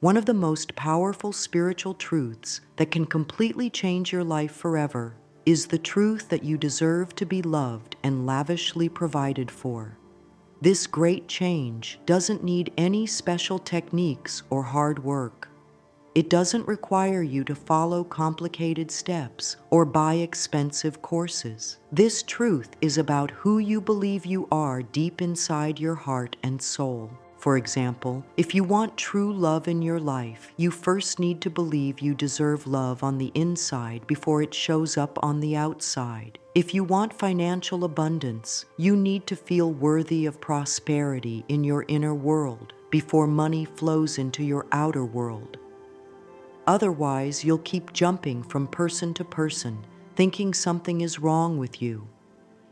One of the most powerful spiritual truths that can completely change your life forever is the truth that you deserve to be loved and lavishly provided for. This great change doesn't need any special techniques or hard work. It doesn't require you to follow complicated steps or buy expensive courses. This truth is about who you believe you are deep inside your heart and soul. For example, if you want true love in your life, you first need to believe you deserve love on the inside before it shows up on the outside. If you want financial abundance, you need to feel worthy of prosperity in your inner world before money flows into your outer world. Otherwise, you'll keep jumping from person to person, thinking something is wrong with you.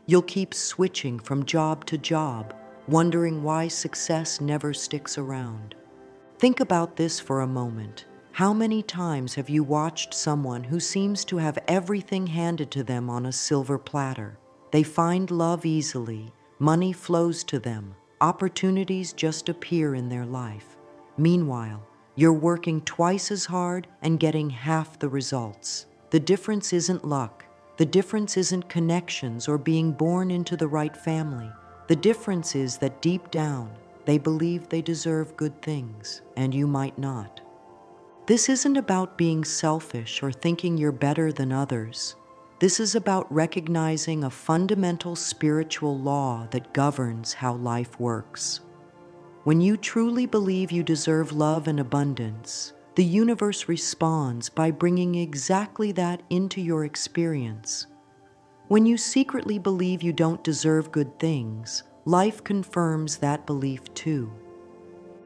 You'll keep switching from job to job, wondering why success never sticks around. Think about this for a moment. How many times have you watched someone who seems to have everything handed to them on a silver platter? They find love easily, money flows to them, opportunities just appear in their life. Meanwhile, you're working twice as hard and getting half the results. The difference isn't luck. The difference isn't connections or being born into the right family. The difference is that deep down, they believe they deserve good things, and you might not. This isn't about being selfish or thinking you're better than others. This is about recognizing a fundamental spiritual law that governs how life works. When you truly believe you deserve love and abundance, the universe responds by bringing exactly that into your experience. When you secretly believe you don't deserve good things, life confirms that belief too.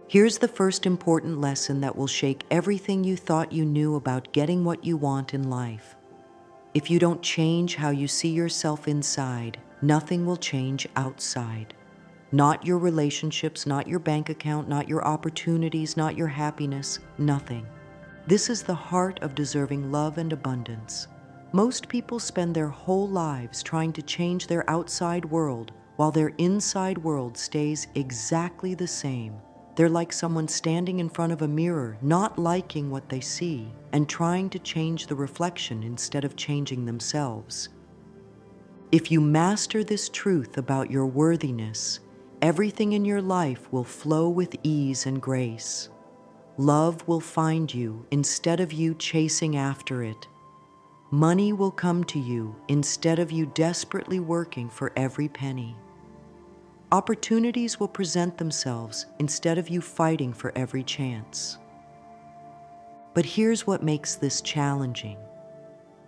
Here's the first important lesson that will shake everything you thought you knew about getting what you want in life. If you don't change how you see yourself inside, nothing will change outside. Not your relationships, not your bank account, not your opportunities, not your happiness, nothing. This is the heart of deserving love and abundance. Most people spend their whole lives trying to change their outside world while their inside world stays exactly the same. They're like someone standing in front of a mirror, not liking what they see, and trying to change the reflection instead of changing themselves. If you master this truth about your worthiness, everything in your life will flow with ease and grace. Love will find you instead of you chasing after it. Money will come to you instead of you desperately working for every penny. Opportunities will present themselves instead of you fighting for every chance. But here's what makes this challenging.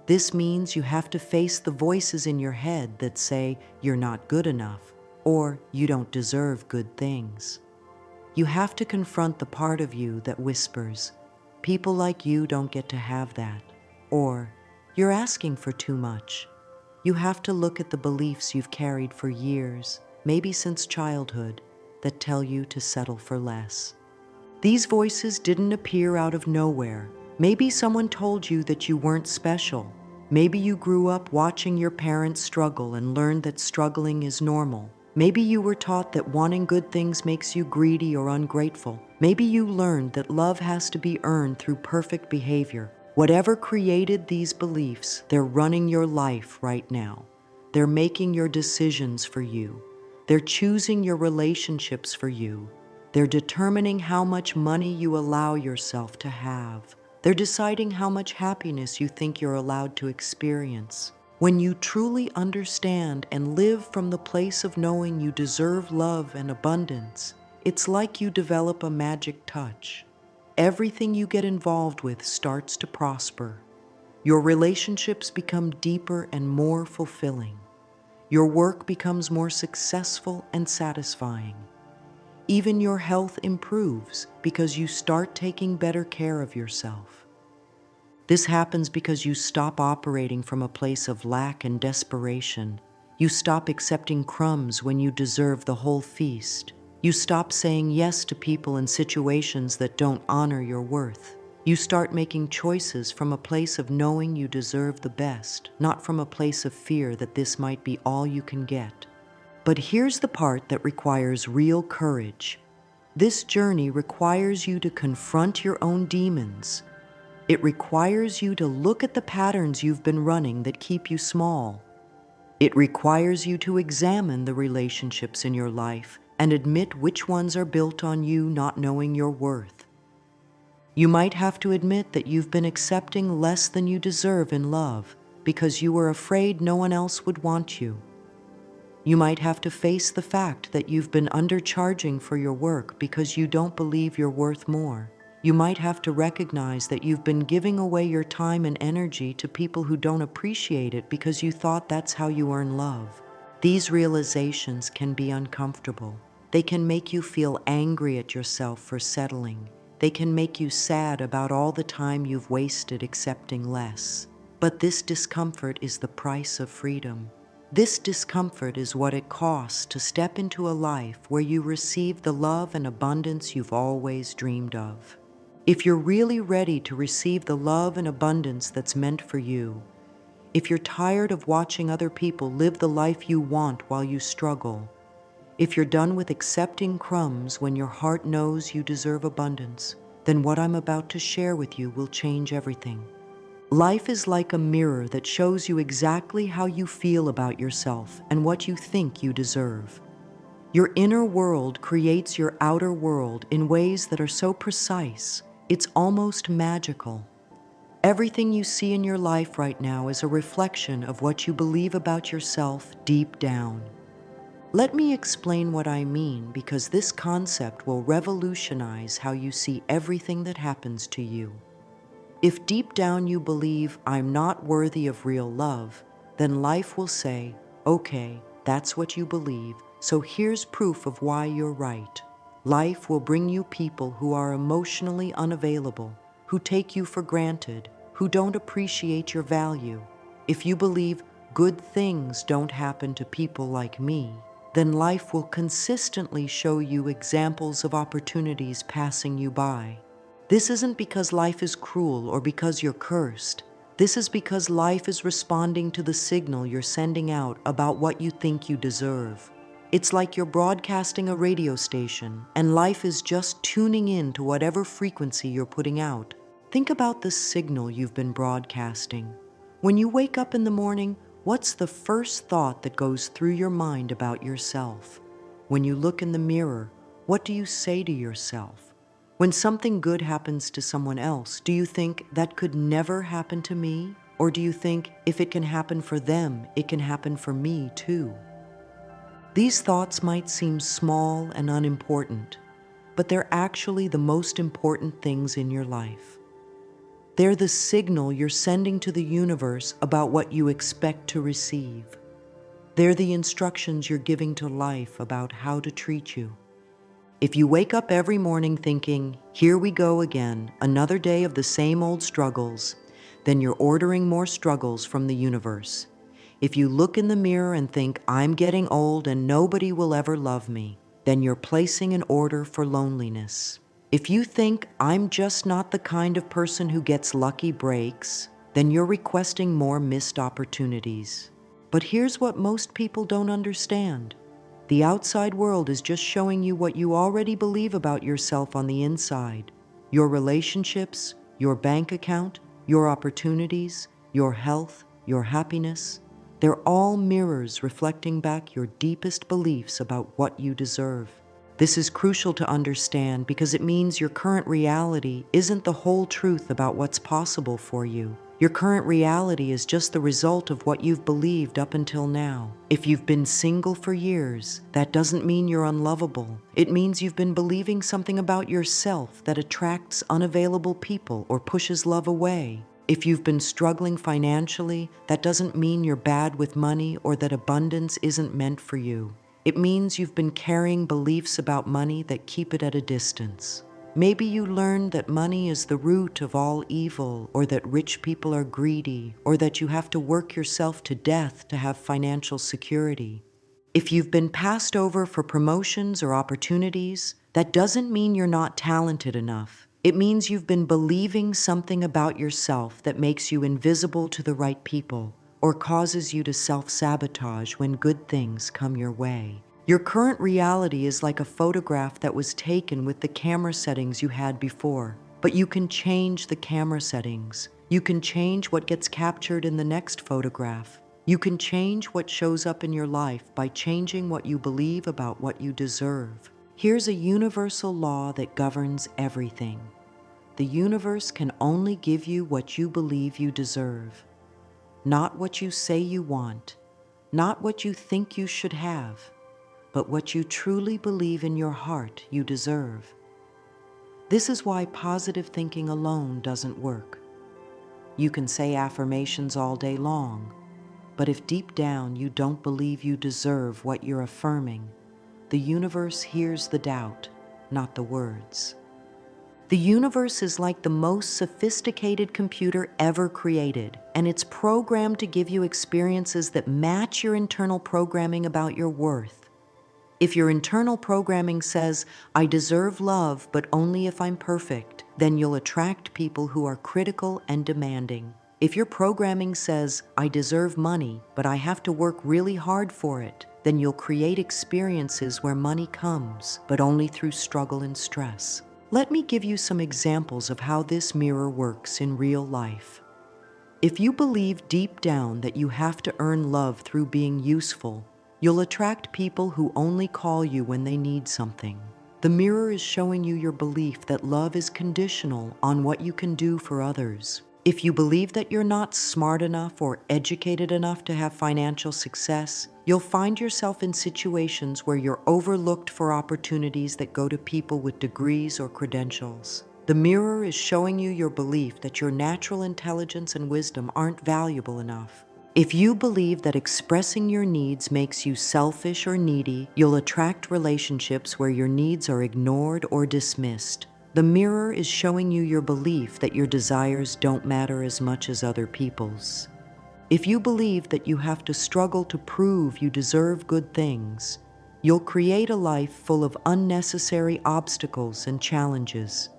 This means you have to face the voices in your head that say you're not good enough, or you don't deserve good things. You have to confront the part of you that whispers, people like you don't get to have that, or you're asking for too much. You have to look at the beliefs you've carried for years, maybe since childhood, that tell you to settle for less. These voices didn't appear out of nowhere. Maybe someone told you that you weren't special. Maybe you grew up watching your parents struggle and learned that struggling is normal. Maybe you were taught that wanting good things makes you greedy or ungrateful. Maybe you learned that love has to be earned through perfect behavior. Whatever created these beliefs, they're running your life right now. They're making your decisions for you. They're choosing your relationships for you. They're determining how much money you allow yourself to have. They're deciding how much happiness you think you're allowed to experience. When you truly understand and live from the place of knowing you deserve love and abundance, it's like you develop a magic touch. Everything you get involved with starts to prosper. Your relationships become deeper and more fulfilling. Your work becomes more successful and satisfying. Even your health improves because you start taking better care of yourself. This happens because you stop operating from a place of lack and desperation. You stop accepting crumbs when you deserve the whole feast. You stop saying yes to people and situations that don't honor your worth. You start making choices from a place of knowing you deserve the best, not from a place of fear that this might be all you can get. But here's the part that requires real courage. This journey requires you to confront your own demons. It requires you to look at the patterns you've been running that keep you small. It requires you to examine the relationships in your life and admit which ones are built on you not knowing your worth. You might have to admit that you've been accepting less than you deserve in love because you were afraid no one else would want you. You might have to face the fact that you've been undercharging for your work because you don't believe you're worth more. You might have to recognize that you've been giving away your time and energy to people who don't appreciate it because you thought that's how you earn love. These realizations can be uncomfortable. They can make you feel angry at yourself for settling. They can make you sad about all the time you've wasted accepting less. But this discomfort is the price of freedom. This discomfort is what it costs to step into a life where you receive the love and abundance you've always dreamed of. If you're really ready to receive the love and abundance that's meant for you, if you're tired of watching other people live the life you want while you struggle, if you're done with accepting crumbs when your heart knows you deserve abundance, then what I'm about to share with you will change everything. Life is like a mirror that shows you exactly how you feel about yourself and what you think you deserve. Your inner world creates your outer world in ways that are so precise, it's almost magical. Everything you see in your life right now is a reflection of what you believe about yourself deep down. Let me explain what I mean, because this concept will revolutionize how you see everything that happens to you. If deep down you believe, I'm not worthy of real love, then life will say, okay, that's what you believe, so here's proof of why you're right. Life will bring you people who are emotionally unavailable, who take you for granted, who don't appreciate your value. If you believe good things don't happen to people like me, then life will consistently show you examples of opportunities passing you by. This isn't because life is cruel or because you're cursed. This is because life is responding to the signal you're sending out about what you think you deserve. It's like you're broadcasting a radio station, and life is just tuning in to whatever frequency you're putting out. Think about the signal you've been broadcasting. When you wake up in the morning, what's the first thought that goes through your mind about yourself? When you look in the mirror, what do you say to yourself? When something good happens to someone else, do you think that could never happen to me? Or do you think if it can happen for them, it can happen for me too? These thoughts might seem small and unimportant, but they're actually the most important things in your life. They're the signal you're sending to the universe about what you expect to receive. They're the instructions you're giving to life about how to treat you. If you wake up every morning thinking, here we go again, another day of the same old struggles, then you're ordering more struggles from the universe. If you look in the mirror and think, I'm getting old and nobody will ever love me, then you're placing an order for loneliness. If you think, I'm just not the kind of person who gets lucky breaks, then you're requesting more missed opportunities. But here's what most people don't understand. The outside world is just showing you what you already believe about yourself on the inside. Your relationships, your bank account, your opportunities, your health, your happiness, they're all mirrors reflecting back your deepest beliefs about what you deserve. This is crucial to understand because it means your current reality isn't the whole truth about what's possible for you. Your current reality is just the result of what you've believed up until now. If you've been single for years, that doesn't mean you're unlovable. It means you've been believing something about yourself that attracts unavailable people or pushes love away. If you've been struggling financially, that doesn't mean you're bad with money or that abundance isn't meant for you. It means you've been carrying beliefs about money that keep it at a distance. Maybe you learned that money is the root of all evil, or that rich people are greedy, or that you have to work yourself to death to have financial security. If you've been passed over for promotions or opportunities, that doesn't mean you're not talented enough. It means you've been believing something about yourself that makes you invisible to the right people, or causes you to self-sabotage when good things come your way. Your current reality is like a photograph that was taken with the camera settings you had before, but you can change the camera settings. You can change what gets captured in the next photograph. You can change what shows up in your life by changing what you believe about what you deserve. Here's a universal law that governs everything. The universe can only give you what you believe you deserve, not what you say you want, not what you think you should have, but what you truly believe in your heart you deserve. This is why positive thinking alone doesn't work. You can say affirmations all day long, but if deep down you don't believe you deserve what you're affirming, the universe hears the doubt, not the words. The universe is like the most sophisticated computer ever created, and it's programmed to give you experiences that match your internal programming about your worth. If your internal programming says, "I deserve love, but only if I'm perfect," then you'll attract people who are critical and demanding. If your programming says, "I deserve money, but I have to work really hard for it," then you'll create experiences where money comes, but only through struggle and stress. Let me give you some examples of how this mirror works in real life. If you believe deep down that you have to earn love through being useful, you'll attract people who only call you when they need something. The mirror is showing you your belief that love is conditional on what you can do for others. If you believe that you're not smart enough or educated enough to have financial success, you'll find yourself in situations where you're overlooked for opportunities that go to people with degrees or credentials. The mirror is showing you your belief that your natural intelligence and wisdom aren't valuable enough. If you believe that expressing your needs makes you selfish or needy, you'll attract relationships where your needs are ignored or dismissed. The mirror is showing you your belief that your desires don't matter as much as other people's. If you believe that you have to struggle to prove you deserve good things, you'll create a life full of unnecessary obstacles and challenges.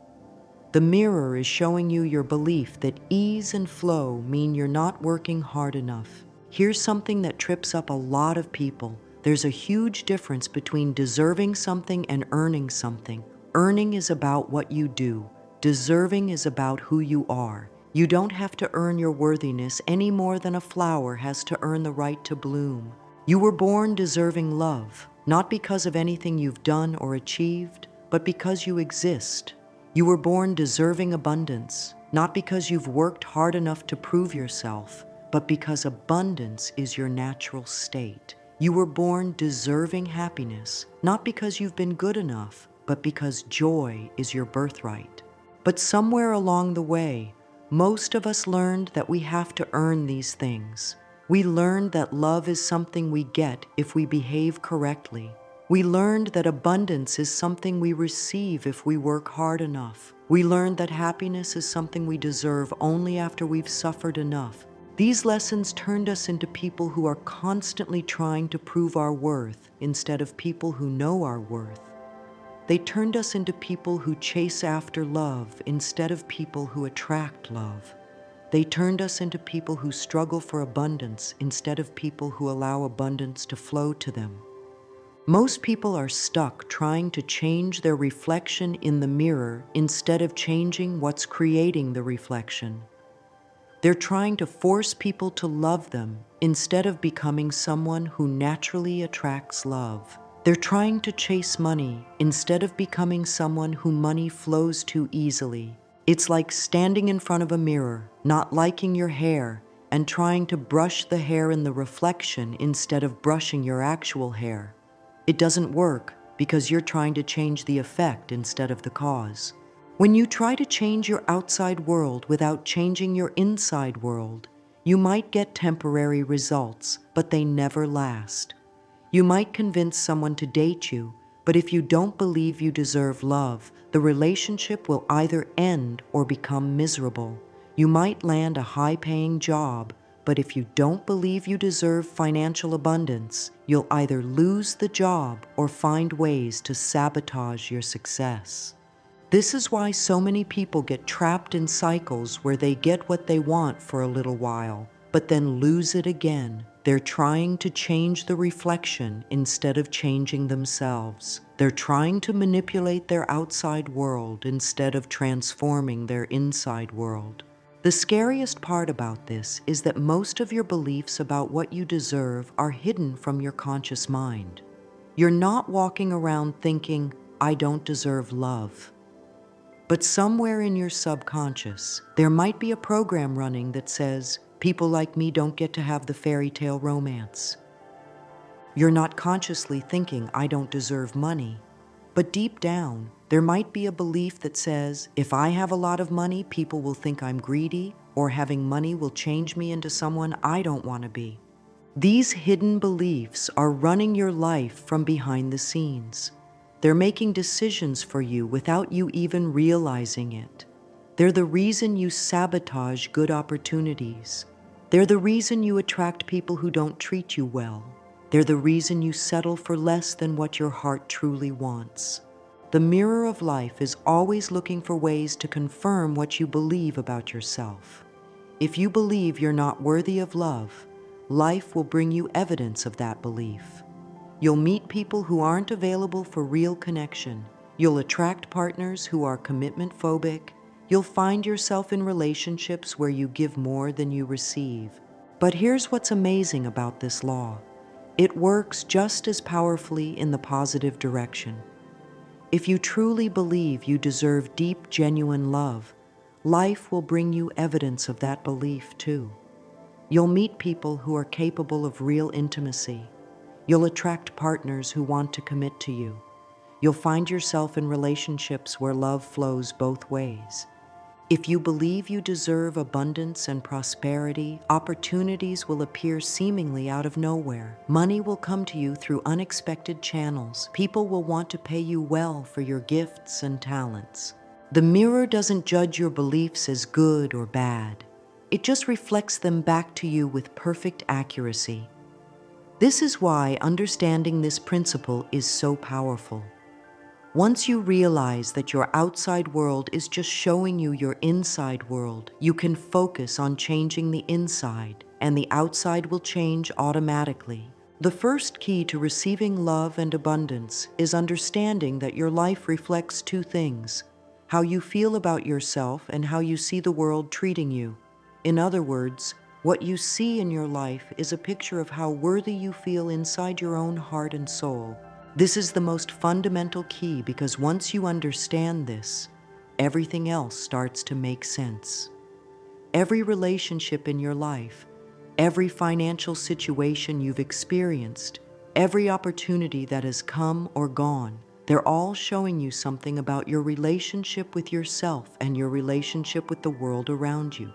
The mirror is showing you your belief that ease and flow mean you're not working hard enough. Here's something that trips up a lot of people. There's a huge difference between deserving something and earning something. Earning is about what you do. Deserving is about who you are. You don't have to earn your worthiness any more than a flower has to earn the right to bloom. You were born deserving love, not because of anything you've done or achieved, but because you exist. You were born deserving abundance, not because you've worked hard enough to prove yourself, but because abundance is your natural state. You were born deserving happiness, not because you've been good enough, but because joy is your birthright. But somewhere along the way, most of us learned that we have to earn these things. We learned that love is something we get if we behave correctly. We learned that abundance is something we receive if we work hard enough. We learned that happiness is something we deserve only after we've suffered enough. These lessons turned us into people who are constantly trying to prove our worth instead of people who know our worth. They turned us into people who chase after love instead of people who attract love. They turned us into people who struggle for abundance instead of people who allow abundance to flow to them. Most people are stuck trying to change their reflection in the mirror instead of changing what's creating the reflection. They're trying to force people to love them instead of becoming someone who naturally attracts love. They're trying to chase money instead of becoming someone who money flows to easily. It's like standing in front of a mirror, not liking your hair, and trying to brush the hair in the reflection instead of brushing your actual hair. It doesn't work because you're trying to change the effect instead of the cause. When you try to change your outside world without changing your inside world, you might get temporary results, but they never last. You might convince someone to date you, but if you don't believe you deserve love, the relationship will either end or become miserable. You might land a high-paying job, but if you don't believe you deserve financial abundance, you'll either lose the job or find ways to sabotage your success. This is why so many people get trapped in cycles where they get what they want for a little while, but then lose it again. They're trying to change the reflection instead of changing themselves. They're trying to manipulate their outside world instead of transforming their inside world. The scariest part about this is that most of your beliefs about what you deserve are hidden from your conscious mind. You're not walking around thinking, I don't deserve love. But somewhere in your subconscious, there might be a program running that says, people like me don't get to have the fairy tale romance. You're not consciously thinking, I don't deserve money. But deep down, there might be a belief that says, if I have a lot of money, people will think I'm greedy, or having money will change me into someone I don't want to be. These hidden beliefs are running your life from behind the scenes. They're making decisions for you without you even realizing it. They're the reason you sabotage good opportunities. They're the reason you attract people who don't treat you well. They're the reason you settle for less than what your heart truly wants. The mirror of life is always looking for ways to confirm what you believe about yourself. If you believe you're not worthy of love, life will bring you evidence of that belief. You'll meet people who aren't available for real connection. You'll attract partners who are commitment phobic. You'll find yourself in relationships where you give more than you receive. But here's what's amazing about this law. It works just as powerfully in the positive direction. If you truly believe you deserve deep, genuine love, life will bring you evidence of that belief too. You'll meet people who are capable of real intimacy. You'll attract partners who want to commit to you. You'll find yourself in relationships where love flows both ways. If you believe you deserve abundance and prosperity, opportunities will appear seemingly out of nowhere. Money will come to you through unexpected channels. People will want to pay you well for your gifts and talents. The mirror doesn't judge your beliefs as good or bad. It just reflects them back to you with perfect accuracy. This is why understanding this principle is so powerful. Once you realize that your outside world is just showing you your inside world, you can focus on changing the inside, and the outside will change automatically. The first key to receiving love and abundance is understanding that your life reflects two things: how you feel about yourself and how you see the world treating you. In other words, what you see in your life is a picture of how worthy you feel inside your own heart and soul. This is the most fundamental key because once you understand this, everything else starts to make sense. Every relationship in your life, every financial situation you've experienced, every opportunity that has come or gone, they're all showing you something about your relationship with yourself and your relationship with the world around you.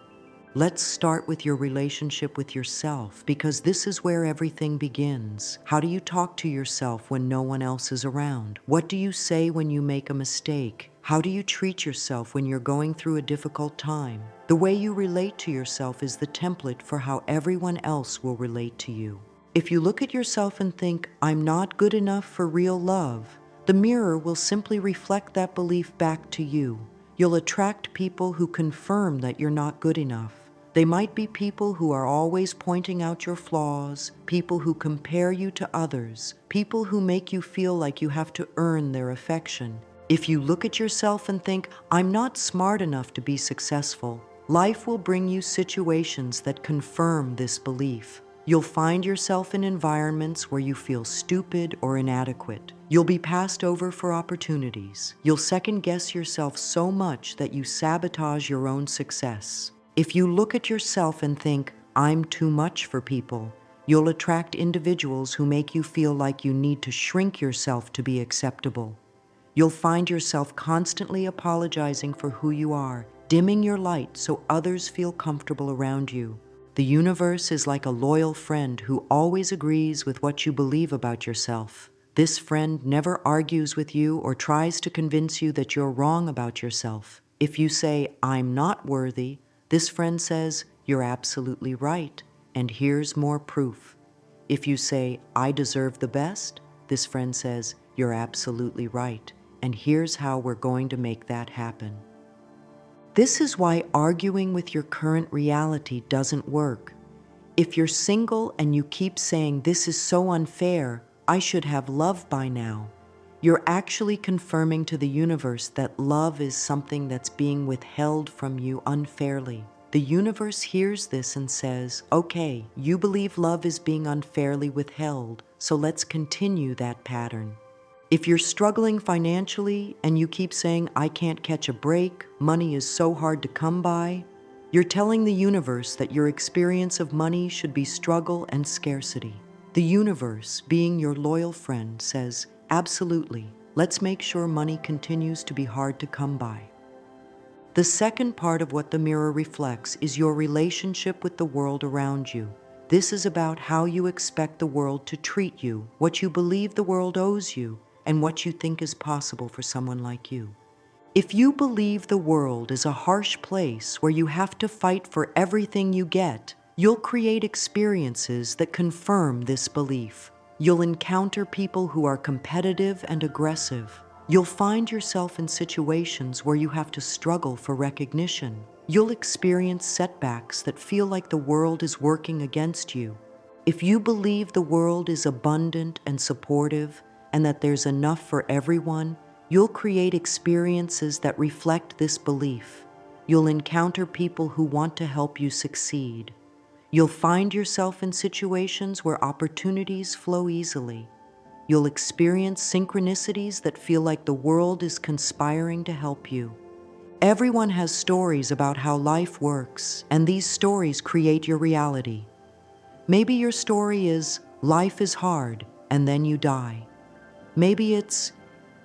Let's start with your relationship with yourself, because this is where everything begins. How do you talk to yourself when no one else is around? What do you say when you make a mistake? How do you treat yourself when you're going through a difficult time? The way you relate to yourself is the template for how everyone else will relate to you. If you look at yourself and think, I'm not good enough for real love, the mirror will simply reflect that belief back to you. You'll attract people who confirm that you're not good enough. They might be people who are always pointing out your flaws, people who compare you to others, people who make you feel like you have to earn their affection. If you look at yourself and think, I'm not smart enough to be successful, life will bring you situations that confirm this belief. You'll find yourself in environments where you feel stupid or inadequate. You'll be passed over for opportunities. You'll second-guess yourself so much that you sabotage your own success. If you look at yourself and think, I'm too much for people, you'll attract individuals who make you feel like you need to shrink yourself to be acceptable. You'll find yourself constantly apologizing for who you are, dimming your light so others feel comfortable around you. The universe is like a loyal friend who always agrees with what you believe about yourself. This friend never argues with you or tries to convince you that you're wrong about yourself. If you say, I'm not worthy, this friend says, you're absolutely right, and here's more proof. If you say, I deserve the best, this friend says, you're absolutely right, and here's how we're going to make that happen. This is why arguing with your current reality doesn't work. If you're single and you keep saying, "This is so unfair, I should have love by now," you're actually confirming to the universe that love is something that's being withheld from you unfairly. The universe hears this and says, "Okay, you believe love is being unfairly withheld, so let's continue that pattern." If you're struggling financially and you keep saying, "I can't catch a break, money is so hard to come by," you're telling the universe that your experience of money should be struggle and scarcity. The universe, being your loyal friend, says, "Absolutely, let's make sure money continues to be hard to come by." The second part of what the mirror reflects is your relationship with the world around you. This is about how you expect the world to treat you, what you believe the world owes you, and what you think is possible for someone like you. If you believe the world is a harsh place where you have to fight for everything you get, you'll create experiences that confirm this belief. You'll encounter people who are competitive and aggressive. You'll find yourself in situations where you have to struggle for recognition. You'll experience setbacks that feel like the world is working against you. If you believe the world is abundant and supportive and that there's enough for everyone, you'll create experiences that reflect this belief. You'll encounter people who want to help you succeed. You'll find yourself in situations where opportunities flow easily. You'll experience synchronicities that feel like the world is conspiring to help you. Everyone has stories about how life works, and these stories create your reality. Maybe your story is, life is hard, and then you die. Maybe it's,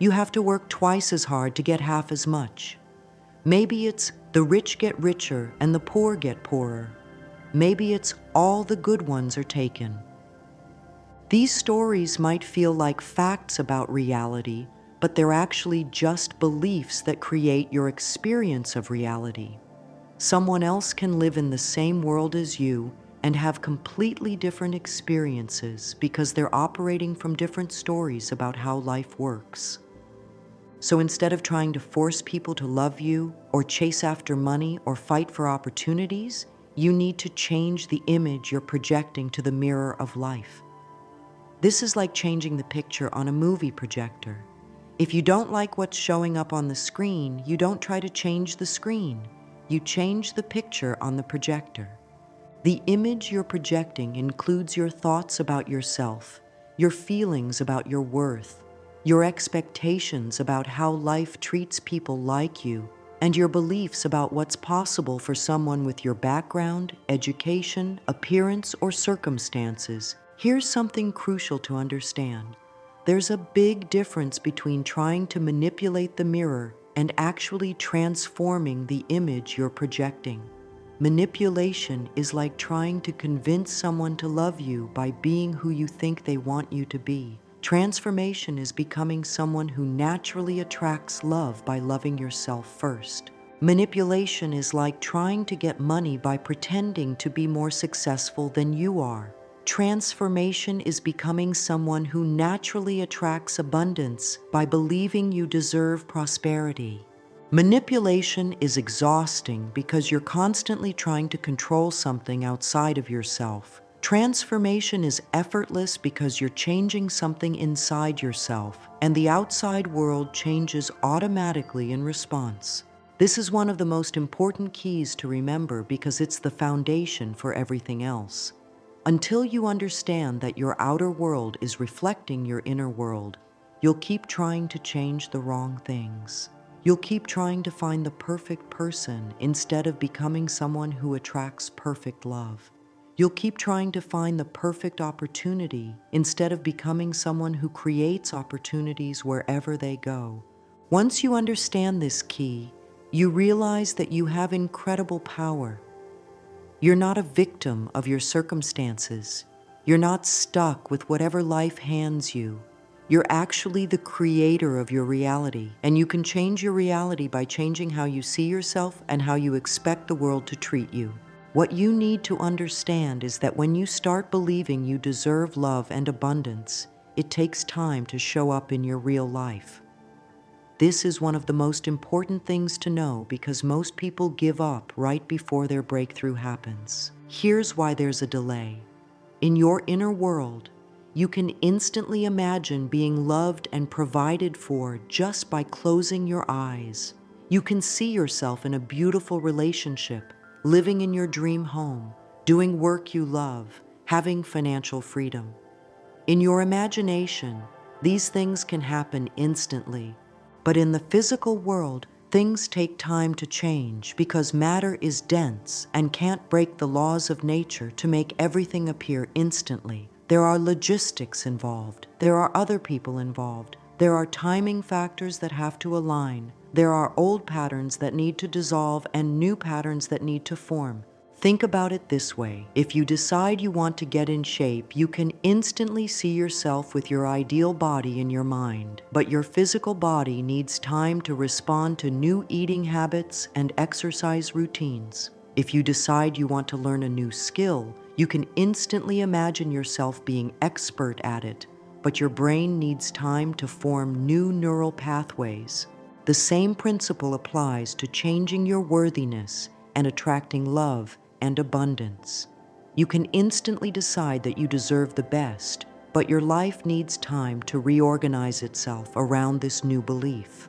you have to work twice as hard to get half as much. Maybe it's, the rich get richer and the poor get poorer. Maybe it's, all the good ones are taken. These stories might feel like facts about reality, but they're actually just beliefs that create your experience of reality. Someone else can live in the same world as you and have completely different experiences because they're operating from different stories about how life works. So instead of trying to force people to love you or chase after money or fight for opportunities, you need to change the image you're projecting to the mirror of life. This is like changing the picture on a movie projector. If you don't like what's showing up on the screen, you don't try to change the screen. You change the picture on the projector. The image you're projecting includes your thoughts about yourself, your feelings about your worth, your expectations about how life treats people like you, and your beliefs about what's possible for someone with your background, education, appearance, or circumstances. Here's something crucial to understand. There's a big difference between trying to manipulate the mirror and actually transforming the image you're projecting. Manipulation is like trying to convince someone to love you by being who you think they want you to be. Transformation is becoming someone who naturally attracts love by loving yourself first. Manipulation is like trying to get money by pretending to be more successful than you are. Transformation is becoming someone who naturally attracts abundance by believing you deserve prosperity. Manipulation is exhausting because you're constantly trying to control something outside of yourself. Transformation is effortless because you're changing something inside yourself, and the outside world changes automatically in response. This is one of the most important keys to remember because it's the foundation for everything else. Until you understand that your outer world is reflecting your inner world, you'll keep trying to change the wrong things. You'll keep trying to find the perfect person instead of becoming someone who attracts perfect love. You'll keep trying to find the perfect opportunity instead of becoming someone who creates opportunities wherever they go. Once you understand this key, you realize that you have incredible power. You're not a victim of your circumstances. You're not stuck with whatever life hands you. You're actually the creator of your reality, and you can change your reality by changing how you see yourself and how you expect the world to treat you. What you need to understand is that when you start believing you deserve love and abundance, it takes time to show up in your real life. This is one of the most important things to know because most people give up right before their breakthrough happens. Here's why there's a delay. In your inner world, you can instantly imagine being loved and provided for just by closing your eyes. You can see yourself in a beautiful relationship, living in your dream home, doing work you love, having financial freedom. In your imagination, these things can happen instantly, but in the physical world, things take time to change because matter is dense and can't break the laws of nature to make everything appear instantly. There are logistics involved. There are other people involved. There are timing factors that have to align. There are old patterns that need to dissolve and new patterns that need to form. Think about it this way. If you decide you want to get in shape, you can instantly see yourself with your ideal body in your mind, but your physical body needs time to respond to new eating habits and exercise routines. If you decide you want to learn a new skill, you can instantly imagine yourself being expert at it, but your brain needs time to form new neural pathways. The same principle applies to changing your worthiness and attracting love and abundance. You can instantly decide that you deserve the best, but your life needs time to reorganize itself around this new belief.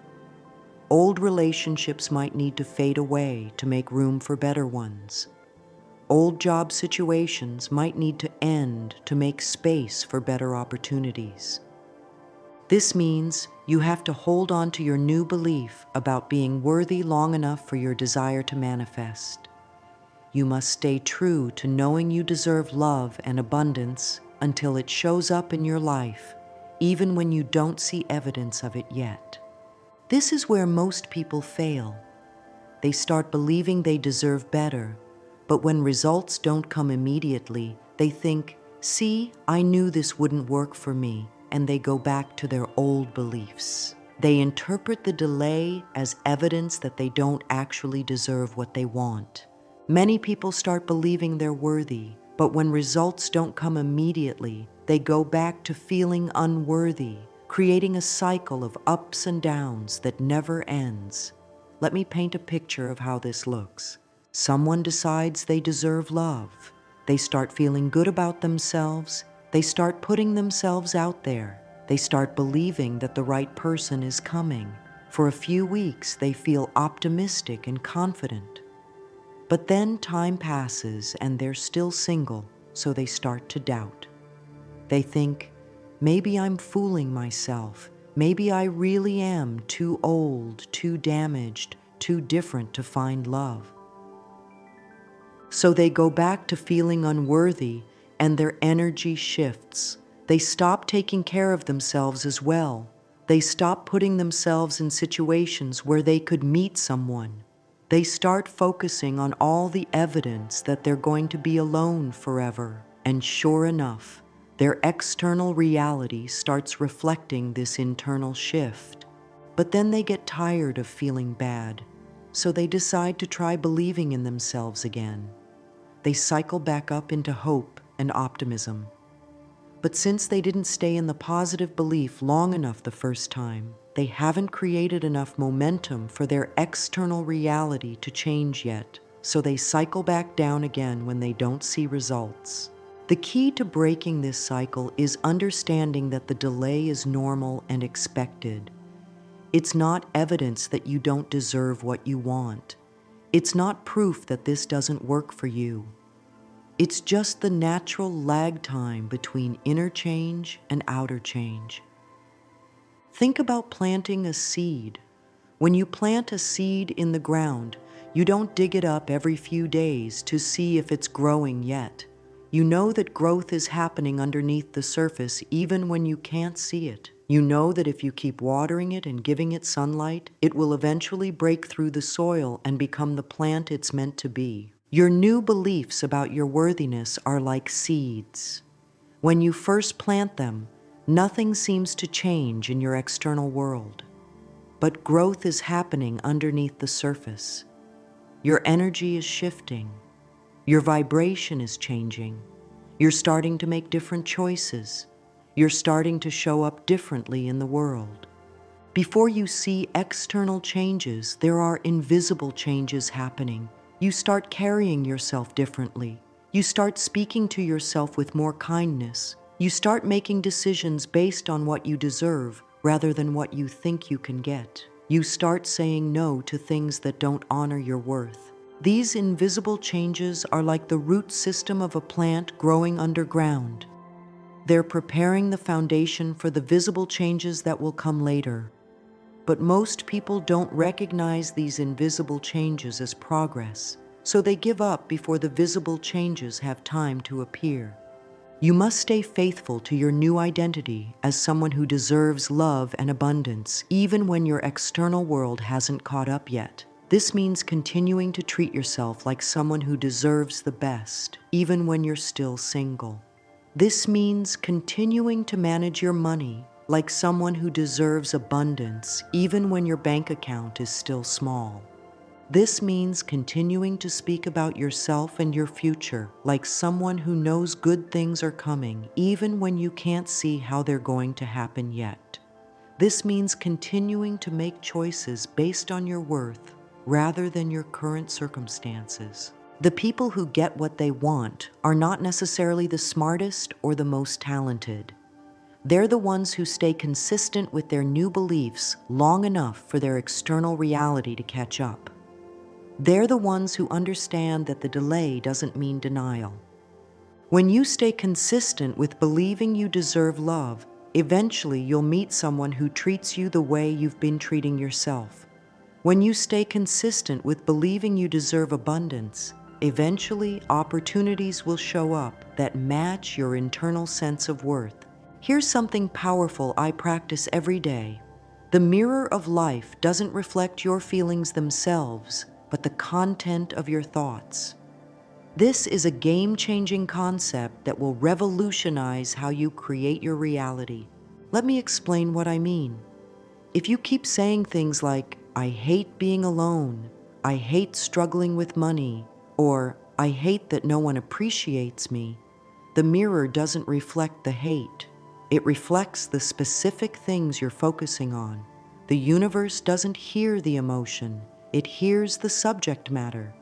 Old relationships might need to fade away to make room for better ones. Old job situations might need to end to make space for better opportunities. This means you have to hold on to your new belief about being worthy long enough for your desire to manifest. You must stay true to knowing you deserve love and abundance until it shows up in your life, even when you don't see evidence of it yet. This is where most people fail. They start believing they deserve better, but when results don't come immediately, they think, "See, I knew this wouldn't work for me," and they go back to their old beliefs. They interpret the delay as evidence that they don't actually deserve what they want. Many people start believing they're worthy, but when results don't come immediately, they go back to feeling unworthy, creating a cycle of ups and downs that never ends. Let me paint a picture of how this looks. Someone decides they deserve love. They start feeling good about themselves. They start putting themselves out there. They start believing that the right person is coming. For a few weeks, they feel optimistic and confident. But then time passes and they're still single, so they start to doubt. They think, maybe I'm fooling myself. Maybe I really am too old, too damaged, too different to find love. So they go back to feeling unworthy and their energy shifts. They stop taking care of themselves as well. They stop putting themselves in situations where they could meet someone. They start focusing on all the evidence that they're going to be alone forever. And sure enough, their external reality starts reflecting this internal shift. But then they get tired of feeling bad, so they decide to try believing in themselves again. They cycle back up into hope and optimism. But since they didn't stay in the positive belief long enough the first time, they haven't created enough momentum for their external reality to change yet, so they cycle back down again when they don't see results. The key to breaking this cycle is understanding that the delay is normal and expected. It's not evidence that you don't deserve what you want. It's not proof that this doesn't work for you. It's just the natural lag time between inner change and outer change. Think about planting a seed. When you plant a seed in the ground, you don't dig it up every few days to see if it's growing yet. You know that growth is happening underneath the surface even when you can't see it. You know that if you keep watering it and giving it sunlight, it will eventually break through the soil and become the plant it's meant to be. Your new beliefs about your worthiness are like seeds. When you first plant them, nothing seems to change in your external world. But growth is happening underneath the surface. Your energy is shifting. Your vibration is changing. You're starting to make different choices. You're starting to show up differently in the world. Before you see external changes, there are invisible changes happening. You start carrying yourself differently. You start speaking to yourself with more kindness. You start making decisions based on what you deserve rather than what you think you can get. You start saying no to things that don't honor your worth. These invisible changes are like the root system of a plant growing underground. They're preparing the foundation for the visible changes that will come later. But most people don't recognize these invisible changes as progress, so they give up before the visible changes have time to appear. You must stay faithful to your new identity as someone who deserves love and abundance, even when your external world hasn't caught up yet. This means continuing to treat yourself like someone who deserves the best, even when you're still single. This means continuing to manage your money like someone who deserves abundance, even when your bank account is still small. This means continuing to speak about yourself and your future like someone who knows good things are coming, even when you can't see how they're going to happen yet. This means continuing to make choices based on your worth rather than your current circumstances. The people who get what they want are not necessarily the smartest or the most talented. They're the ones who stay consistent with their new beliefs long enough for their external reality to catch up. They're the ones who understand that the delay doesn't mean denial. When you stay consistent with believing you deserve love, eventually you'll meet someone who treats you the way you've been treating yourself. When you stay consistent with believing you deserve abundance, eventually opportunities will show up that match your internal sense of worth. Here's something powerful I practice every day. The mirror of life doesn't reflect your feelings themselves, but the content of your thoughts. This is a game-changing concept that will revolutionize how you create your reality. Let me explain what I mean. If you keep saying things like, "I hate being alone," "I hate struggling with money," or "I hate that no one appreciates me," the mirror doesn't reflect the hate. It reflects the specific things you're focusing on. The universe doesn't hear the emotion, it hears the subject matter.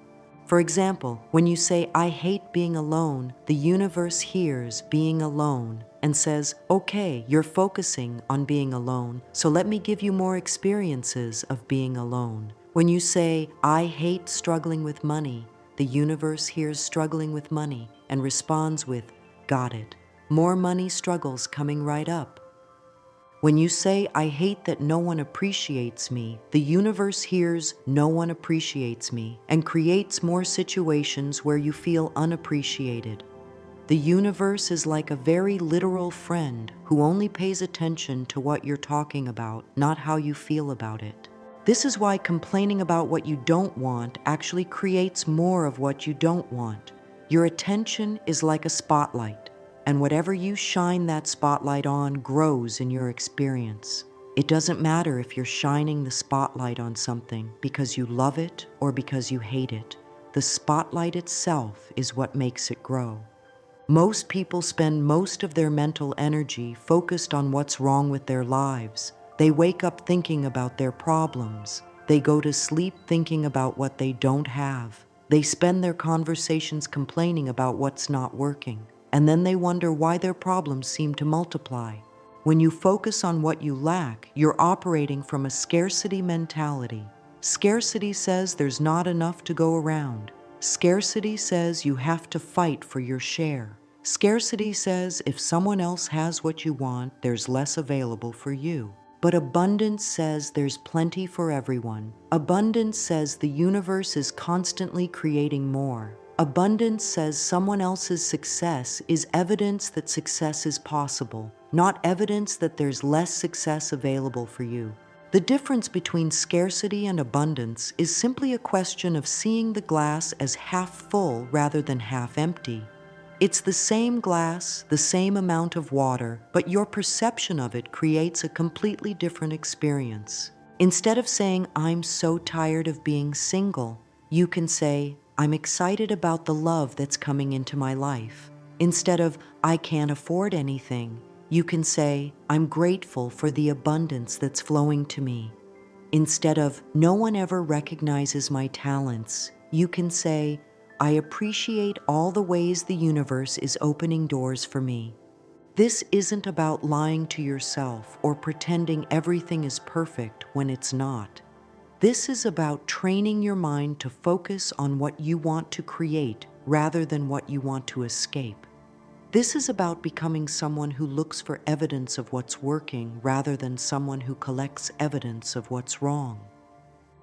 For example, when you say, "I hate being alone," the universe hears being alone and says, "Okay, you're focusing on being alone, so let me give you more experiences of being alone." When you say, "I hate struggling with money," the universe hears struggling with money and responds with, "Got it. More money struggles coming right up." When you say, "I hate that no one appreciates me," the universe hears "no one appreciates me" and creates more situations where you feel unappreciated. The universe is like a very literal friend who only pays attention to what you're talking about, not how you feel about it. This is why complaining about what you don't want actually creates more of what you don't want. Your attention is like a spotlight, and whatever you shine that spotlight on grows in your experience. It doesn't matter if you're shining the spotlight on something because you love it or because you hate it. The spotlight itself is what makes it grow. Most people spend most of their mental energy focused on what's wrong with their lives. They wake up thinking about their problems. They go to sleep thinking about what they don't have. They spend their conversations complaining about what's not working. And then they wonder why their problems seem to multiply. When you focus on what you lack, you're operating from a scarcity mentality. Scarcity says there's not enough to go around. Scarcity says you have to fight for your share. Scarcity says if someone else has what you want, there's less available for you. But abundance says there's plenty for everyone. Abundance says the universe is constantly creating more. Abundance says someone else's success is evidence that success is possible, not evidence that there's less success available for you. The difference between scarcity and abundance is simply a question of seeing the glass as half full rather than half empty. It's the same glass, the same amount of water, but your perception of it creates a completely different experience. Instead of saying, "I'm so tired of being single," you can say, "I'm excited about the love that's coming into my life." Instead of, "I can't afford anything," You can say, I'm grateful for the abundance that's flowing to me. Instead of, no one ever recognizes my talents, you can say, I appreciate all the ways the universe is opening doors for me. This isn't about lying to yourself or pretending everything is perfect when it's not. This is about training your mind to focus on what you want to create rather than what you want to escape. This is about becoming someone who looks for evidence of what's working rather than someone who collects evidence of what's wrong.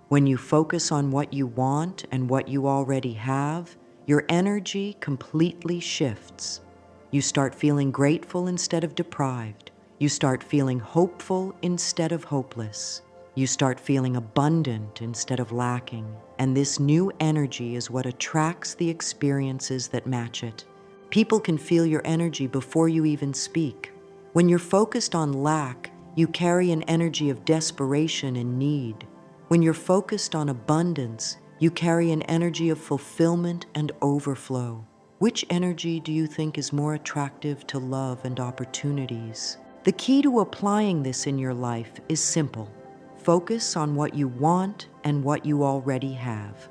When you focus on what you want and what you already have, your energy completely shifts. You start feeling grateful instead of deprived. You start feeling hopeful instead of hopeless. You start feeling abundant instead of lacking. And this new energy is what attracts the experiences that match it. People can feel your energy before you even speak. When you're focused on lack, you carry an energy of desperation and need. When you're focused on abundance, you carry an energy of fulfillment and overflow. Which energy do you think is more attractive to love and opportunities? The key to applying this in your life is simple. Focus on what you want and what you already have.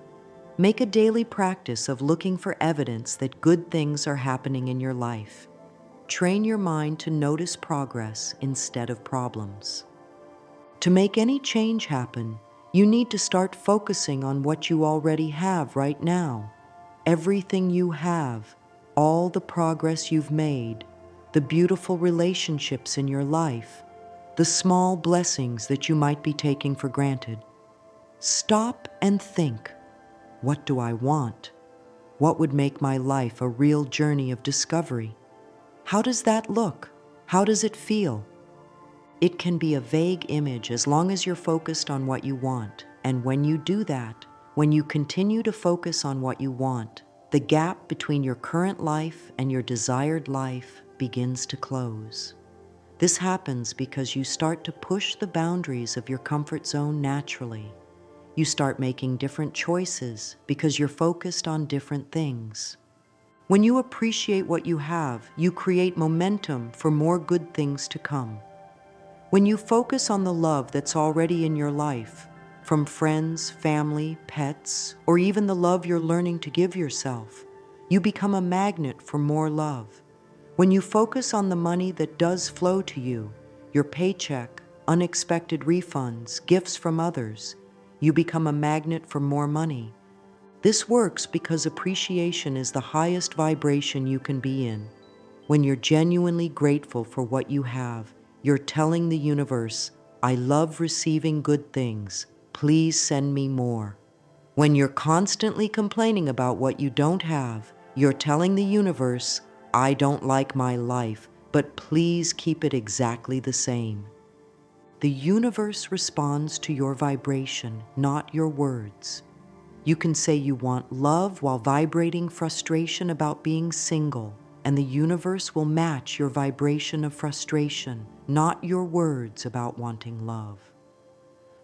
Make a daily practice of looking for evidence that good things are happening in your life. Train your mind to notice progress instead of problems. To make any change happen, you need to start focusing on what you already have right now. Everything you have, all the progress you've made, the beautiful relationships in your life, the small blessings that you might be taking for granted. Stop and think, what do I want? What would make my life a real journey of discovery? How does that look? How does it feel? It can be a vague image as long as you're focused on what you want. And when you do that, when you continue to focus on what you want, the gap between your current life and your desired life begins to close. This happens because you start to push the boundaries of your comfort zone naturally. You start making different choices because you're focused on different things. When you appreciate what you have, you create momentum for more good things to come. When you focus on the love that's already in your life, from friends, family, pets, or even the love you're learning to give yourself, you become a magnet for more love. When you focus on the money that does flow to you, your paycheck, unexpected refunds, gifts from others, you become a magnet for more money. This works because appreciation is the highest vibration you can be in. When you're genuinely grateful for what you have, you're telling the universe, I love receiving good things. Please send me more. When you're constantly complaining about what you don't have, you're telling the universe, I don't like my life, but please keep it exactly the same. The universe responds to your vibration, not your words. You can say you want love while vibrating frustration about being single, and the universe will match your vibration of frustration, not your words about wanting love.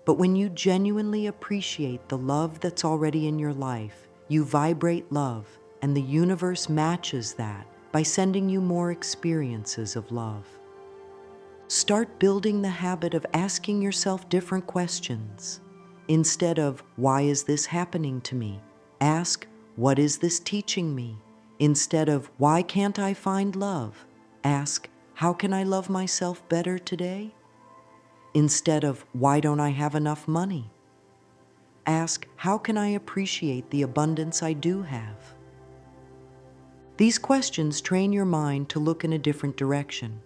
But when you genuinely appreciate the love that's already in your life, you vibrate love, and the universe matches that by sending you more experiences of love. Start building the habit of asking yourself different questions. Instead of, why is this happening to me? Ask, what is this teaching me? Instead of, why can't I find love? Ask, how can I love myself better today? Instead of, why don't I have enough money? Ask, how can I appreciate the abundance I do have? These questions train your mind to look in a different direction.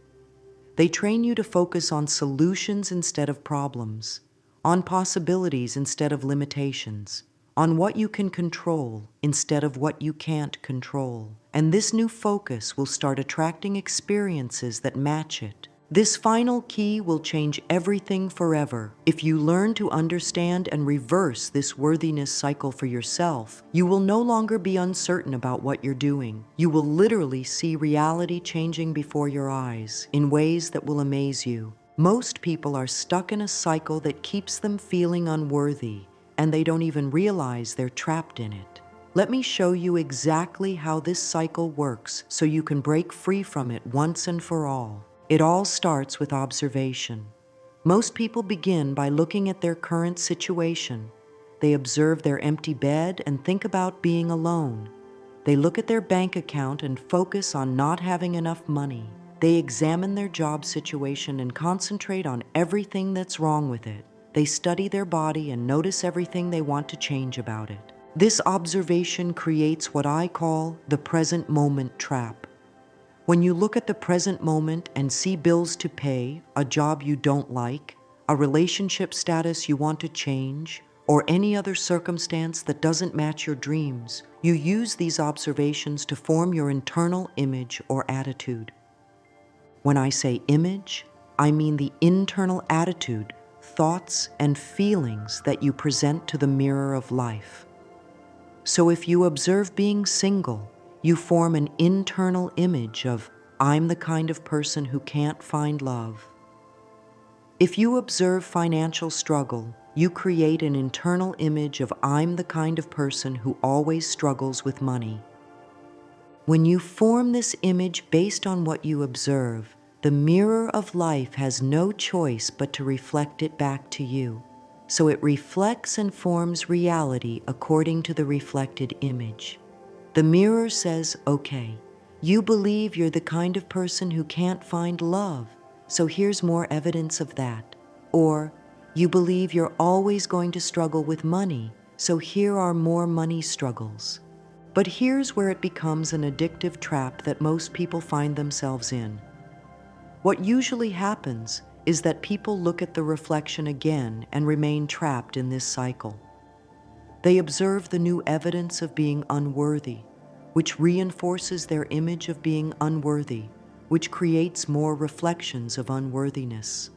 They train you to focus on solutions instead of problems, on possibilities instead of limitations, on what you can control instead of what you can't control. And this new focus will start attracting experiences that match it. This final key will change everything forever. If you learn to understand and reverse this worthiness cycle for yourself, you will no longer be uncertain about what you're doing. You will literally see reality changing before your eyes in ways that will amaze you. Most people are stuck in a cycle that keeps them feeling unworthy, and they don't even realize they're trapped in it. Let me show you exactly how this cycle works so you can break free from it once and for all. It all starts with observation. Most people begin by looking at their current situation. They observe their empty bed and think about being alone. They look at their bank account and focus on not having enough money. They examine their job situation and concentrate on everything that's wrong with it. They study their body and notice everything they want to change about it. This observation creates what I call the present moment trap. When you look at the present moment and see bills to pay, a job you don't like, a relationship status you want to change, or any other circumstance that doesn't match your dreams, you use these observations to form your internal image or attitude. When I say image, I mean the internal attitude, thoughts, and feelings that you present to the mirror of life. So if you observe being single, you form an internal image of, I'm the kind of person who can't find love. If you observe financial struggle, you create an internal image of, I'm the kind of person who always struggles with money. When you form this image based on what you observe, the mirror of life has no choice but to reflect it back to you. So it reflects and forms reality according to the reflected image. The mirror says, okay, you believe you're the kind of person who can't find love, so here's more evidence of that. Or, you believe you're always going to struggle with money, so here are more money struggles. But here's where it becomes an addictive trap that most people find themselves in. What usually happens is that people look at the reflection again and remain trapped in this cycle. They observe the new evidence of being unworthy, which reinforces their image of being unworthy, which creates more reflections of unworthiness.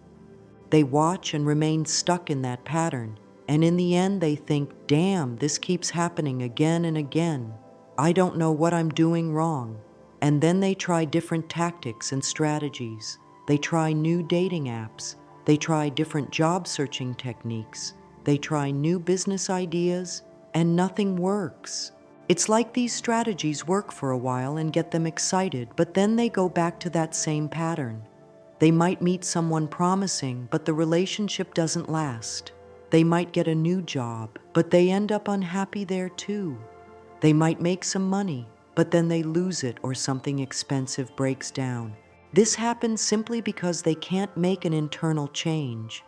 They watch and remain stuck in that pattern, and in the end they think, damn, this keeps happening again and again. I don't know what I'm doing wrong. And then they try different tactics and strategies. They try new dating apps. They try different job searching techniques. They try new business ideas, and nothing works. It's like these strategies work for a while and get them excited, but then they go back to that same pattern. They might meet someone promising, but the relationship doesn't last. They might get a new job, but they end up unhappy there too. They might make some money, but then they lose it or something expensive breaks down. This happens simply because they can't make an internal change.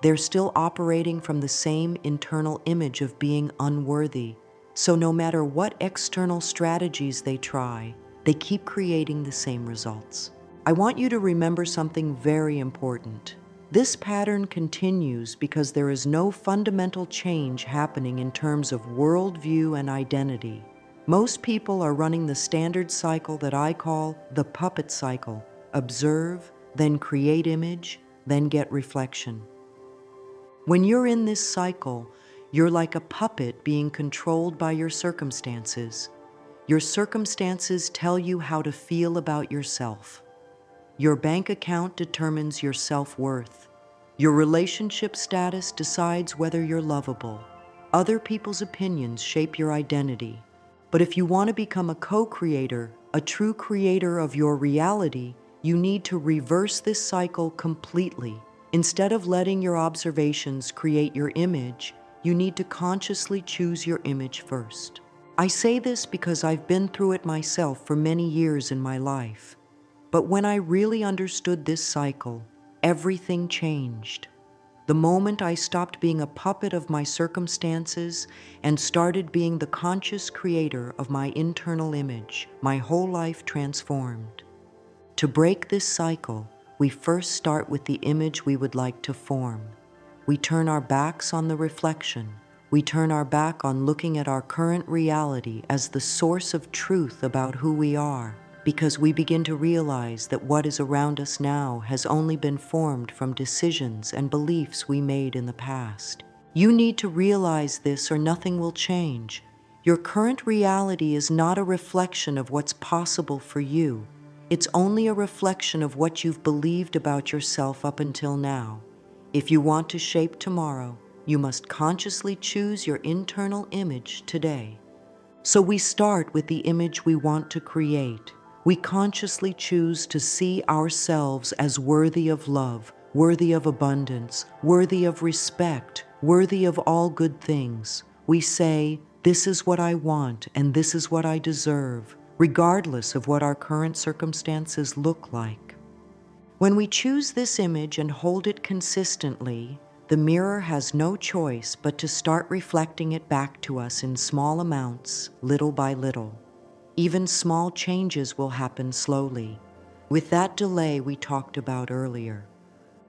They're still operating from the same internal image of being unworthy. So no matter what external strategies they try, they keep creating the same results. I want you to remember something very important. This pattern continues because there is no fundamental change happening in terms of worldview and identity. Most people are running the standard cycle that I call the puppet cycle. Observe, then create image, then get reflection. When you're in this cycle, you're like a puppet being controlled by your circumstances. Your circumstances tell you how to feel about yourself. Your bank account determines your self-worth. Your relationship status decides whether you're lovable. Other people's opinions shape your identity. But if you want to become a co-creator, a true creator of your reality, you need to reverse this cycle completely. Instead of letting your observations create your image, you need to consciously choose your image first. I say this because I've been through it myself for many years in my life. But when I really understood this cycle, everything changed. The moment I stopped being a puppet of my circumstances and started being the conscious creator of my internal image, my whole life transformed. To break this cycle, we first start with the image we would like to form. We turn our backs on the reflection. We turn our back on looking at our current reality as the source of truth about who we are, because we begin to realize that what is around us now has only been formed from decisions and beliefs we made in the past. You need to realize this or nothing will change. Your current reality is not a reflection of what's possible for you. It's only a reflection of what you've believed about yourself up until now. If you want to shape tomorrow, you must consciously choose your internal image today. So we start with the image we want to create. We consciously choose to see ourselves as worthy of love, worthy of abundance, worthy of respect, worthy of all good things. We say, "This is what I want and this is what I deserve," regardless of what our current circumstances look like. When we choose this image and hold it consistently, the mirror has no choice but to start reflecting it back to us in small amounts, little by little. Even small changes will happen slowly, with that delay we talked about earlier.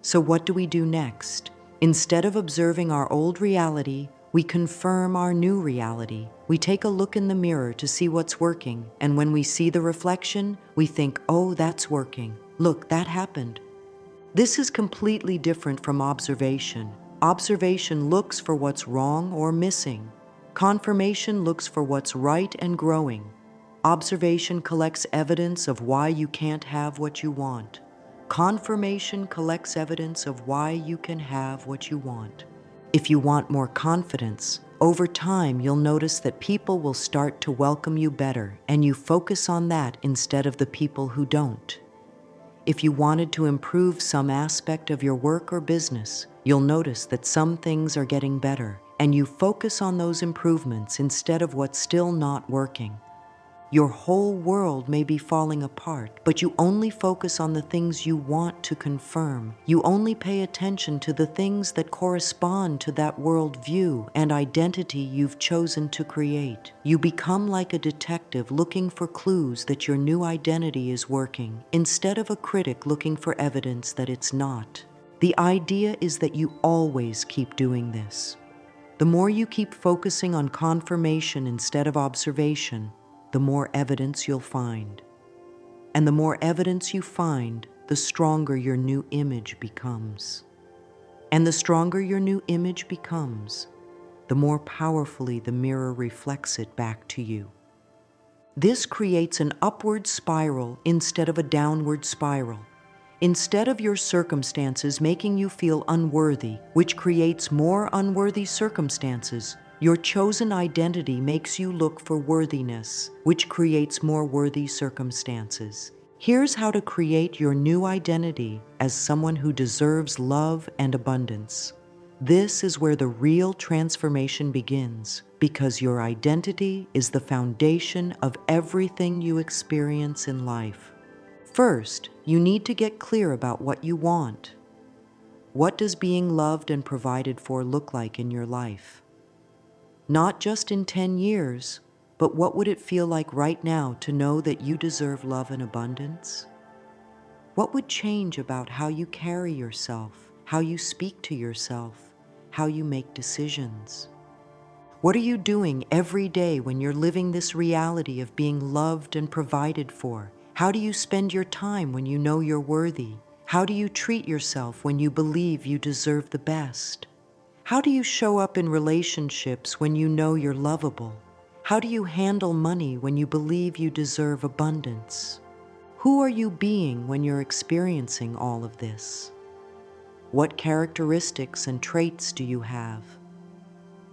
So what do we do next? Instead of observing our old reality, we confirm our new reality. We take a look in the mirror to see what's working, and when we see the reflection, we think, "Oh, that's working. Look, that happened." This is completely different from observation. Observation looks for what's wrong or missing. Confirmation looks for what's right and growing. Observation collects evidence of why you can't have what you want. Confirmation collects evidence of why you can have what you want. If you want more confidence, over time you'll notice that people will start to welcome you better, and you focus on that instead of the people who don't. If you wanted to improve some aspect of your work or business, you'll notice that some things are getting better, and you focus on those improvements instead of what's still not working. Your whole world may be falling apart, but you only focus on the things you want to confirm. You only pay attention to the things that correspond to that worldview and identity you've chosen to create. You become like a detective looking for clues that your new identity is working, instead of a critic looking for evidence that it's not. The idea is that you always keep doing this. The more you keep focusing on confirmation instead of observation, the more evidence you'll find. And the more evidence you find, the stronger your new image becomes. And the stronger your new image becomes, the more powerfully the mirror reflects it back to you. This creates an upward spiral instead of a downward spiral. Instead of your circumstances making you feel unworthy, which creates more unworthy circumstances, your chosen identity makes you look for worthiness, which creates more worthy circumstances. Here's how to create your new identity as someone who deserves love and abundance. This is where the real transformation begins, because your identity is the foundation of everything you experience in life. First, you need to get clear about what you want. What does being loved and provided for look like in your life? Not just in 10 years, but what would it feel like right now to know that you deserve love and abundance? What would change about how you carry yourself, how you speak to yourself, how you make decisions? What are you doing every day when you're living this reality of being loved and provided for? How do you spend your time when you know you're worthy? How do you treat yourself when you believe you deserve the best? How do you show up in relationships when you know you're lovable? How do you handle money when you believe you deserve abundance? Who are you being when you're experiencing all of this? What characteristics and traits do you have?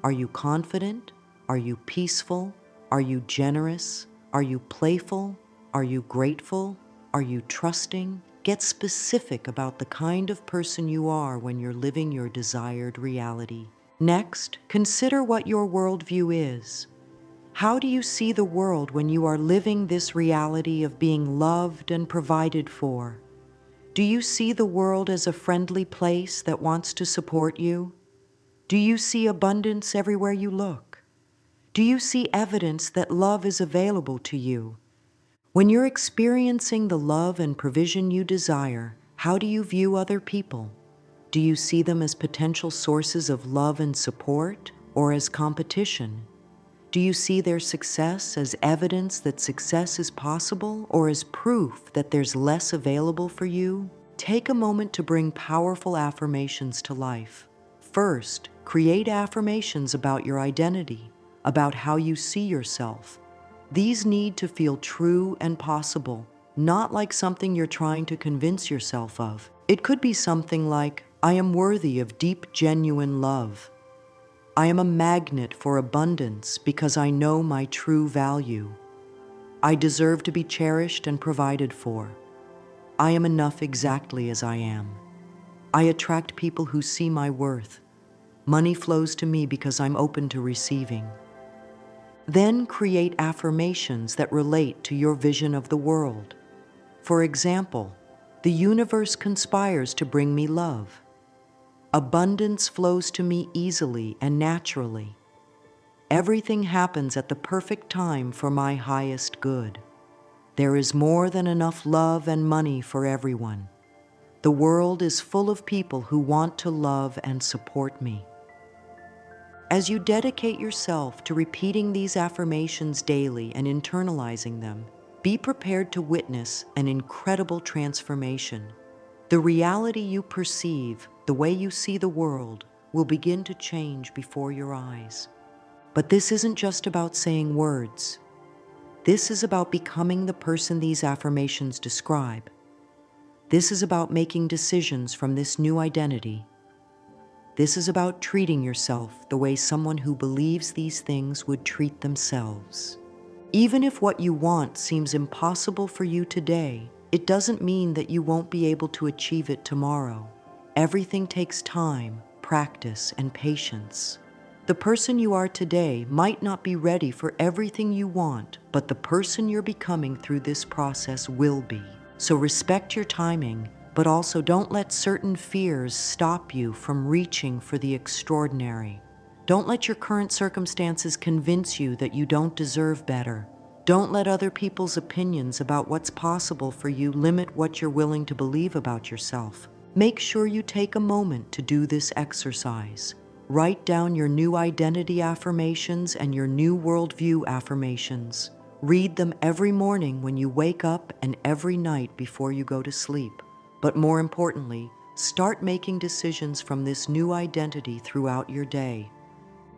Are you confident? Are you peaceful? Are you generous? Are you playful? Are you grateful? Are you trusting? Get specific about the kind of person you are when you're living your desired reality. Next, consider what your worldview is. How do you see the world when you are living this reality of being loved and provided for? Do you see the world as a friendly place that wants to support you? Do you see abundance everywhere you look? Do you see evidence that love is available to you? When you're experiencing the love and provision you desire, how do you view other people? Do you see them as potential sources of love and support, or as competition? Do you see their success as evidence that success is possible, or as proof that there's less available for you? Take a moment to bring powerful affirmations to life. First, create affirmations about your identity, about how you see yourself. These need to feel true and possible, not like something you're trying to convince yourself of. It could be something like, "I am worthy of deep, genuine love. I am a magnet for abundance because I know my true value. I deserve to be cherished and provided for. I am enough exactly as I am. I attract people who see my worth. Money flows to me because I'm open to receiving. Then create affirmations that relate to your vision of the world. For example, the universe conspires to bring me love. Abundance flows to me easily and naturally. Everything happens at the perfect time for my highest good. There is more than enough love and money for everyone. The world is full of people who want to love and support me. As you dedicate yourself to repeating these affirmations daily and internalizing them, be prepared to witness an incredible transformation. The reality you perceive, the way you see the world, will begin to change before your eyes. But this isn't just about saying words. This is about becoming the person these affirmations describe. This is about making decisions from this new identity. This is about treating yourself the way someone who believes these things would treat themselves. Even if what you want seems impossible for you today, it doesn't mean that you won't be able to achieve it tomorrow. Everything takes time, practice, and patience. The person you are today might not be ready for everything you want, but the person you're becoming through this process will be. So respect your timing, but also don't let certain fears stop you from reaching for the extraordinary. Don't let your current circumstances convince you that you don't deserve better. Don't let other people's opinions about what's possible for you limit what you're willing to believe about yourself. Make sure you take a moment to do this exercise. Write down your new identity affirmations and your new worldview affirmations. Read them every morning when you wake up and every night before you go to sleep. But more importantly, start making decisions from this new identity throughout your day.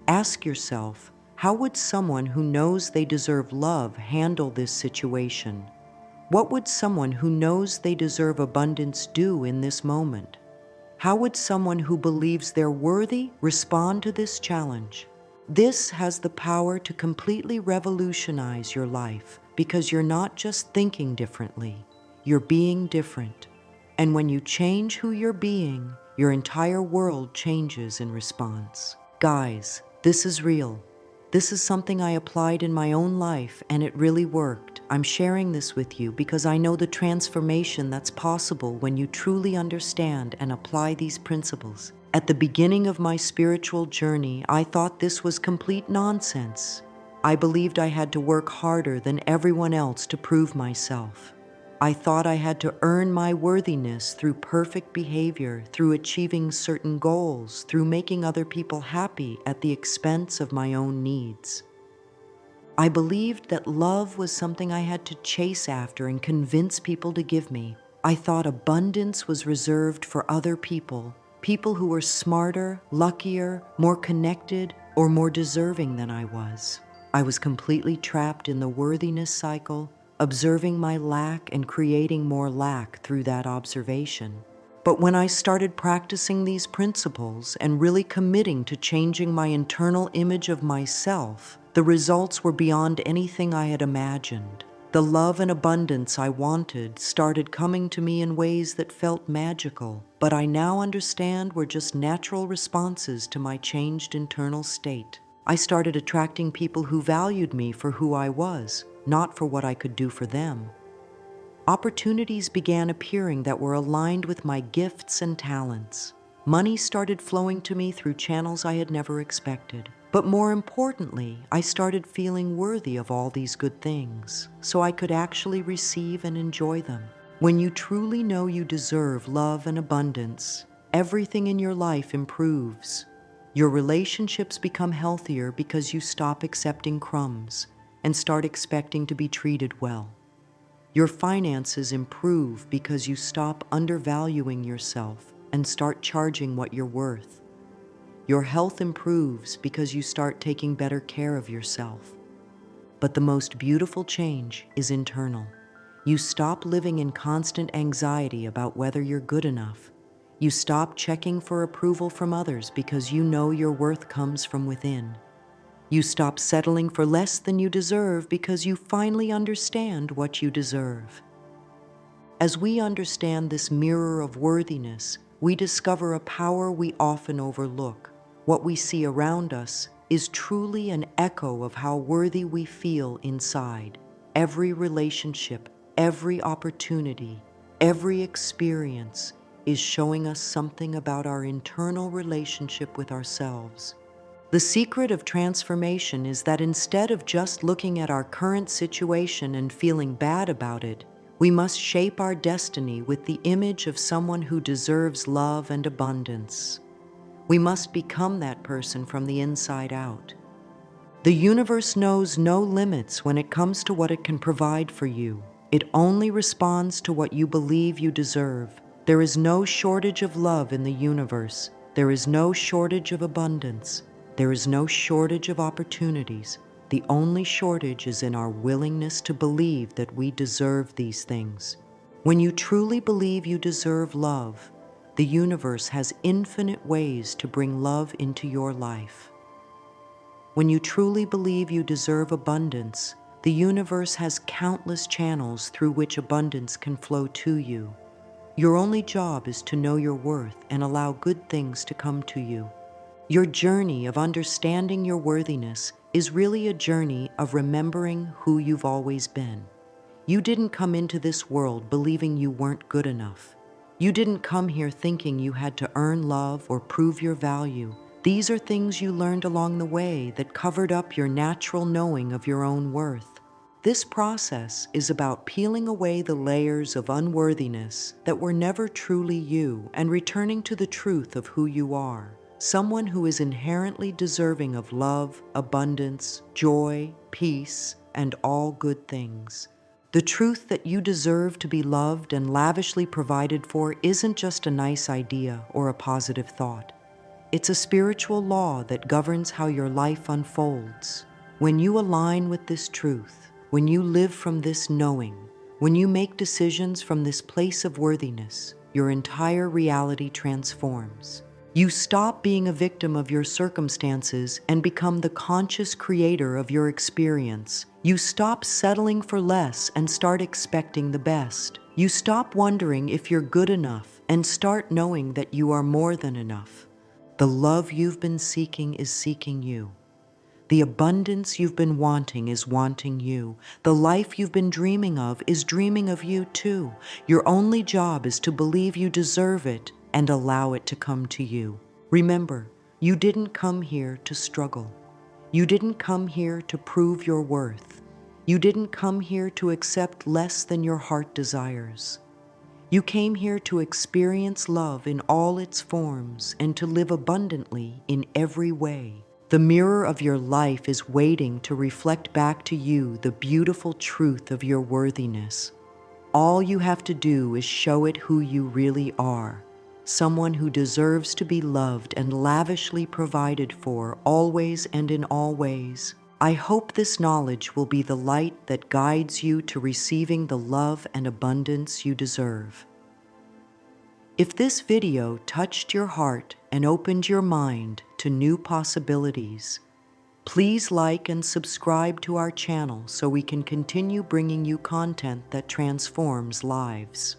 Ask yourself, how would someone who knows they deserve love handle this situation? What would someone who knows they deserve abundance do in this moment? How would someone who believes they're worthy respond to this challenge? This has the power to completely revolutionize your life because you're not just thinking differently, you're being different. And when you change who you're being, your entire world changes in response. Guys, this is real. This is something I applied in my own life, and it really worked. I'm sharing this with you because I know the transformation that's possible when you truly understand and apply these principles. At the beginning of my spiritual journey, I thought this was complete nonsense. I believed I had to work harder than everyone else to prove myself. I thought I had to earn my worthiness through perfect behavior, through achieving certain goals, through making other people happy at the expense of my own needs. I believed that love was something I had to chase after and convince people to give me. I thought abundance was reserved for other people, people who were smarter, luckier, more connected, or more deserving than I was. I was completely trapped in the worthiness cycle, observing my lack and creating more lack through that observation. But when I started practicing these principles and really committing to changing my internal image of myself, the results were beyond anything I had imagined. The love and abundance I wanted started coming to me in ways that felt magical, but I now understand were just natural responses to my changed internal state. I started attracting people who valued me for who I was, not for what I could do for them. Opportunities began appearing that were aligned with my gifts and talents. Money started flowing to me through channels I had never expected. But more importantly, I started feeling worthy of all these good things, so I could actually receive and enjoy them. When you truly know you deserve love and abundance, everything in your life improves. Your relationships become healthier because you stop accepting crumbs and start expecting to be treated well. Your finances improve because you stop undervaluing yourself and start charging what you're worth. Your health improves because you start taking better care of yourself. But the most beautiful change is internal. You stop living in constant anxiety about whether you're good enough. You stop checking for approval from others because you know your worth comes from within. You stop settling for less than you deserve because you finally understand what you deserve. As we understand this mirror of worthiness, we discover a power we often overlook. What we see around us is truly an echo of how worthy we feel inside. Every relationship, every opportunity, every experience is showing us something about our internal relationship with ourselves. The secret of transformation is that instead of just looking at our current situation and feeling bad about it, we must shape our destiny with the image of someone who deserves love and abundance. We must become that person from the inside out. The universe knows no limits when it comes to what it can provide for you. It only responds to what you believe you deserve. There is no shortage of love in the universe. There is no shortage of abundance. There is no shortage of opportunities. The only shortage is in our willingness to believe that we deserve these things. When you truly believe you deserve love, the universe has infinite ways to bring love into your life. When you truly believe you deserve abundance, the universe has countless channels through which abundance can flow to you. Your only job is to know your worth and allow good things to come to you. Your journey of understanding your worthiness is really a journey of remembering who you've always been. You didn't come into this world believing you weren't good enough. You didn't come here thinking you had to earn love or prove your value. These are things you learned along the way that covered up your natural knowing of your own worth. This process is about peeling away the layers of unworthiness that were never truly you and returning to the truth of who you are. Someone who is inherently deserving of love, abundance, joy, peace, and all good things. The truth that you deserve to be loved and lavishly provided for isn't just a nice idea or a positive thought. It's a spiritual law that governs how your life unfolds. When you align with this truth, when you live from this knowing, when you make decisions from this place of worthiness, your entire reality transforms. You stop being a victim of your circumstances and become the conscious creator of your experience. You stop settling for less and start expecting the best. You stop wondering if you're good enough and start knowing that you are more than enough. The love you've been seeking is seeking you. The abundance you've been wanting is wanting you. The life you've been dreaming of is dreaming of you too. Your only job is to believe you deserve it and allow it to come to you. Remember, you didn't come here to struggle. You didn't come here to prove your worth. You didn't come here to accept less than your heart desires. You came here to experience love in all its forms and to live abundantly in every way. The mirror of your life is waiting to reflect back to you the beautiful truth of your worthiness. All you have to do is show it who you really are, someone who deserves to be loved and lavishly provided for always and in all ways. I hope this knowledge will be the light that guides you to receiving the love and abundance you deserve. If this video touched your heart and opened your mind to new possibilities, please like and subscribe to our channel so we can continue bringing you content that transforms lives.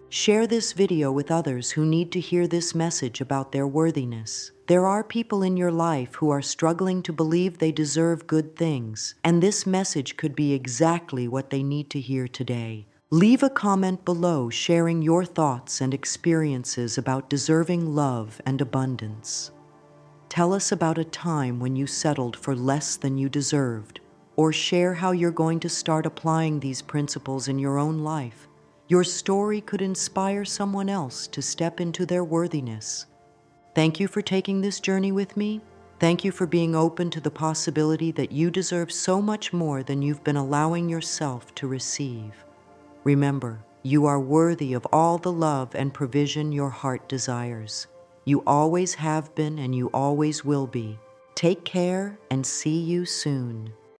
Share this video with others who need to hear this message about their worthiness. There are people in your life who are struggling to believe they deserve good things, and this message could be exactly what they need to hear today. Leave a comment below sharing your thoughts and experiences about deserving love and abundance. Tell us about a time when you settled for less than you deserved, or share how you're going to start applying these principles in your own life. Your story could inspire someone else to step into their worthiness. Thank you for taking this journey with me. Thank you for being open to the possibility that you deserve so much more than you've been allowing yourself to receive. Remember, you are worthy of all the love and provision your heart desires. You always have been and you always will be. Take care and see you soon.